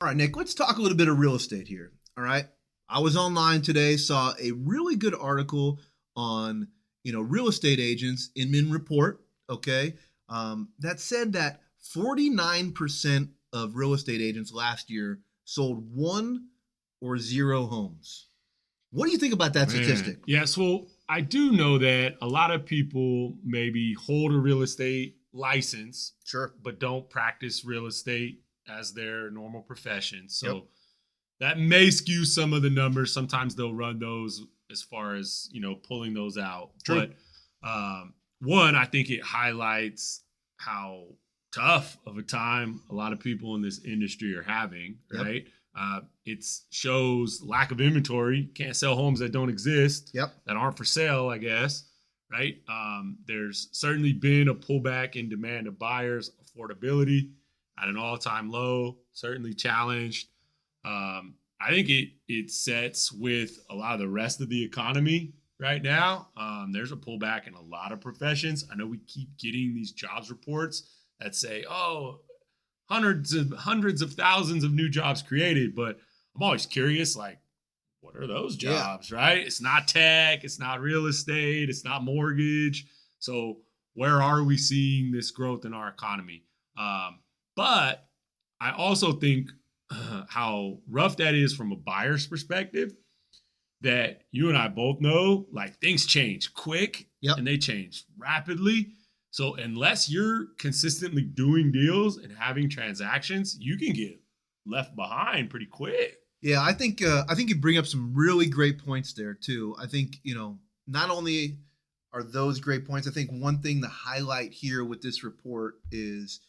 All right, Nick, let's talk a little bit of real estate here. All right. I was online today, saw a really good article on, real estate agents in Report, okay, that said that 49% of real estate agents last year sold one or zero homes. What do you think about that Man, statistic? yes. Well, I do know that a lot of people maybe hold a real estate license, Sure. but don't practice real estate as their normal profession. Yep. So that may skew some of the numbers. Sometimes they'll run those as far as, pulling those out. True. But one, I think it highlights how tough of a time a lot of people in this industry are having, Yep. right? It shows lack of inventory. Can't sell homes that don't exist, Yep. that aren't for sale, I guess, right? There's certainly been a pullback in demand of buyers, affordability at an all-time low, certainly challenged. I think it sets with a lot of the rest of the economy right now. There's a pullback in a lot of professions. I know we keep getting these jobs reports that say, "Oh, hundreds of thousands of new jobs created," but I'm always curious, like, what are those Yeah. jobs, right? It's not tech, it's not real estate, it's not mortgage. So where are we seeing this growth in our economy? But I also think how rough that is from a buyer's perspective, that you and I both know, like, things change quick Yep. and they change rapidly. So unless you're consistently doing deals and having transactions, you can get left behind pretty quick. Yeah, I think you bring up some really great points there too. I think, not only are those great points, I think one thing to highlight here with this report is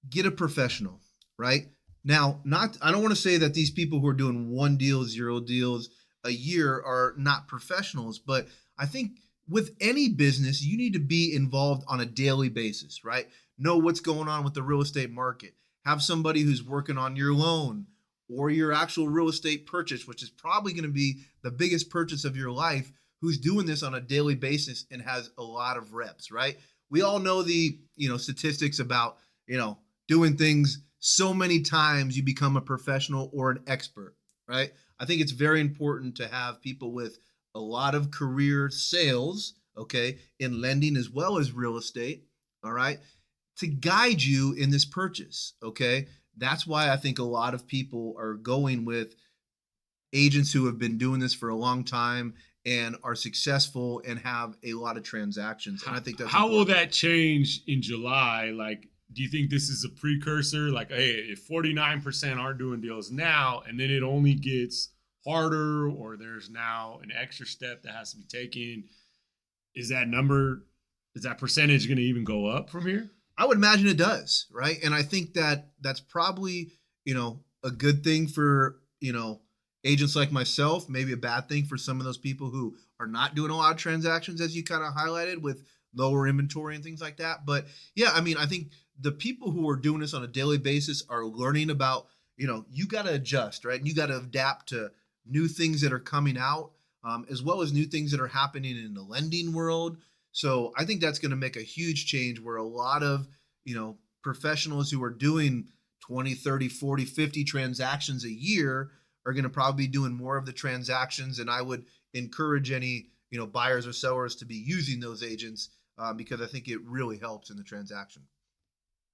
get a professional, right? Now, not I don't want to say that these people who are doing one deal, zero deals a year are not professionals, but I think with any business, you need to be involved on a daily basis, right? Know what's going on with the real estate market. Have somebody who's working on your loan or your actual real estate purchase, which is probably going to be the biggest purchase of your life, who's doing this on a daily basis and has a lot of reps, right? We all know the, statistics about, doing things so many times you become a professional or an expert, right? I think it's very important to have people with a lot of career sales, okay, in lending as well as real estate, all right, to guide you in this purchase, okay? That's why I think a lot of people are going with agents who have been doing this for a long time and are successful and have a lot of transactions. And I think that's How will important. that change in July? Like, do you think this is a precursor? Like, hey, if 49% aren't doing deals now, and then it only gets harder, or there's now an extra step that has to be taken, is that number, is that percentage going to even go up from here? I would imagine it does, right? And I think that that's probably, a good thing for, agents like myself, maybe a bad thing for some of those people who are not doing a lot of transactions, as you kind of highlighted with lower inventory and things like that. But yeah, I mean, I think the people who are doing this on a daily basis are learning about, you got to adjust, right? And you got to adapt to new things that are coming out, as well as new things that are happening in the lending world. So I think that's going to make a huge change where a lot of, professionals who are doing 20, 30, 40, 50 transactions a year are going to probably be doing more of the transactions. And I would encourage any, buyers or sellers to be using those agents because I think it really helps in the transaction.